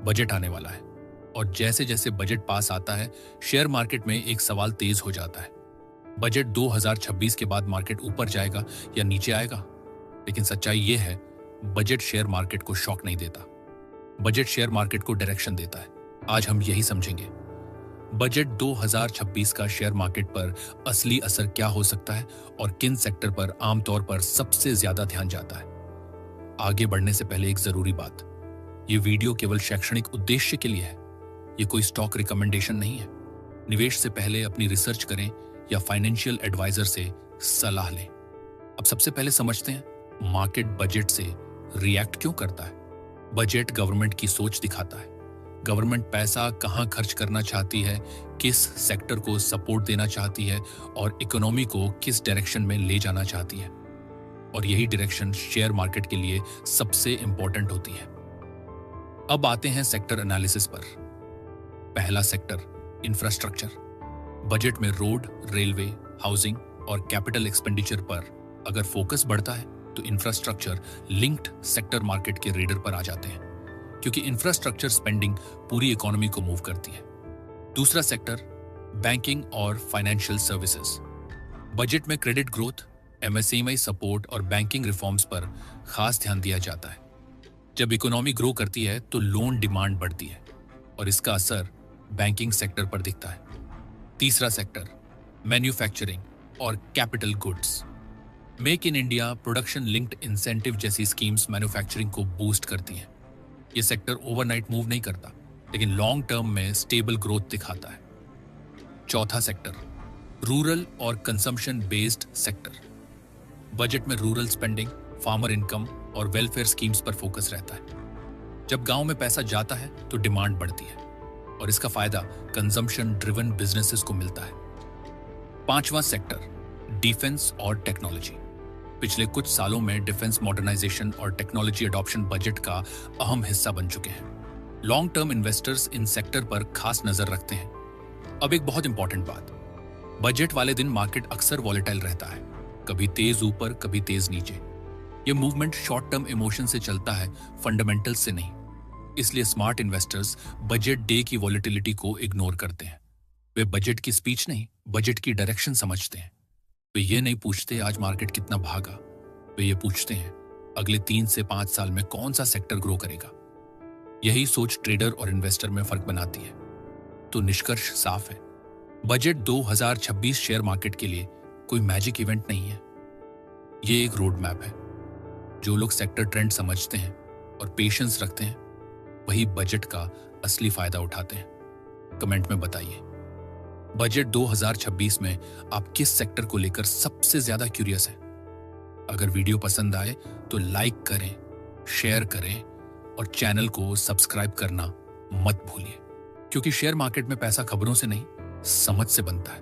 Budget आने वाला है और जैसे जैसे बजट पास आता है शेयर मार्केट में एक सवाल तेज हो जाता है। बजट 2026 के बाद मार्केट ऊपर जाएगा या नीचे आएगा? लेकिन सच्चाई यह है, बजट शेयर मार्केट को शॉक नहीं देता, बजट शेयर मार्केट को डायरेक्शन देता है। आज हम यही समझेंगे बजट 2026 का शेयर मार्केट पर असली असर क्या हो सकता है और किन सेक्टर पर आमतौर पर सबसे ज्यादा ध्यान जाता है। आगे बढ़ने से पहले एक जरूरी बात, यह वीडियो केवल शैक्षणिक उद्देश्य के लिए है, यह कोई स्टॉक रिकमेंडेशन नहीं है। निवेश से पहले अपनी रिसर्च करें या फाइनेंशियल एडवाइजर से सलाह लें। अब सबसे पहले समझते हैं मार्केट बजट से रिएक्ट क्यों करता है। बजट गवर्नमेंट की सोच दिखाता है। गवर्नमेंट पैसा कहां खर्च करना चाहती है, किस सेक्टर को सपोर्ट देना चाहती है और इकोनॉमी को किस डायरेक्शन में ले जाना चाहती है। और यही डायरेक्शन शेयर मार्केट के लिए सबसे इंपॉर्टेंट होती है। अब आते हैं सेक्टर एनालिसिस पर। पहला सेक्टर इंफ्रास्ट्रक्चर। बजट में रोड, रेलवे, हाउसिंग और कैपिटल एक्सपेंडिचर पर अगर फोकस बढ़ता है तो इंफ्रास्ट्रक्चर लिंक्ड सेक्टर मार्केट के रेडर पर आ जाते हैं, क्योंकि इंफ्रास्ट्रक्चर स्पेंडिंग पूरी इकोनॉमी को मूव करती है। दूसरा सेक्टर बैंकिंग और फाइनेंशियल सर्विसेज। बजट में क्रेडिट ग्रोथ, एमएसएमई सपोर्ट और बैंकिंग रिफॉर्म्स पर खास ध्यान दिया जाता है। जब इकोनॉमी ग्रो करती है तो लोन डिमांड बढ़ती है और इसका असर बैंकिंग सेक्टर पर दिखता है। तीसरा सेक्टर मैन्युफैक्चरिंग और capital goods. Make in India, production linked incentive जैसी स्कीम्स मैन्युफैक्चरिंग को बूस्ट करती हैं। ये सेक्टर ओवरनाइट मूव नहीं करता, लेकिन लॉन्ग टर्म में स्टेबल ग्रोथ दिखाता है। चौथा सेक्टर रूरल और कंजम्पशन बेस्ड सेक्टर। बजट में रूरल स्पेंडिंग, फार्मर इनकम और वेलफेयर स्कीम्स पर फोकस रहता है। जब गांव में पैसा जाता है तो डिमांड बढ़ती है और इसका फायदा कंजम्पशन ड्रिवन बिजनेसेस को मिलता है। पांचवा सेक्टर डिफेंस और टेक्नोलॉजी। पिछले कुछ सालों में डिफेंस मॉडर्नाइजेशन और टेक्नोलॉजी अडॉप्शन बजट का अहम हिस्सा बन चुके हैं। Long term investors in sector पर खास नजर रखते हैं। अब एक बहुत इंपॉर्टेंट बात, बजट वाले दिन मार्केट अक्सर वॉलेटाइल रहता है, कभी तेज ऊपर कभी तेज नीचे। यह मूवमेंट शॉर्ट टर्म इमोशन से चलता है, फंडामेंटल से नहीं। इसलिए स्मार्ट इन्वेस्टर्स बजट डे की वॉलेटिलिटी को इग्नोर करते हैं। वे बजट की स्पीच नहीं, बजट की डायरेक्शन समझते हैं। वे ये नहीं पूछते आज मार्केट कितना भागा, वे ये पूछते हैं अगले 3 से 5 साल में कौन सा सेक्टर ग्रो करेगा। यही सोच ट्रेडर और इन्वेस्टर में फर्क बनाती है। तो निष्कर्ष साफ है, बजट 2026 शेयर मार्केट के लिए कोई मैजिक इवेंट नहीं है, ये एक रोड मैप है। जो लोग सेक्टर ट्रेंड समझते हैं और पेशेंस रखते हैं, वही बजट का असली फायदा उठाते हैं। कमेंट में बताइए, बजट 2026 में आप किस सेक्टर को लेकर सबसे ज्यादा क्यूरियस हैं? अगर वीडियो पसंद आए तो लाइक करें, शेयर करें और चैनल को सब्सक्राइब करना मत भूलिए, क्योंकि शेयर मार्केट में पैसा खबरों से नहीं, समझ से बनता है।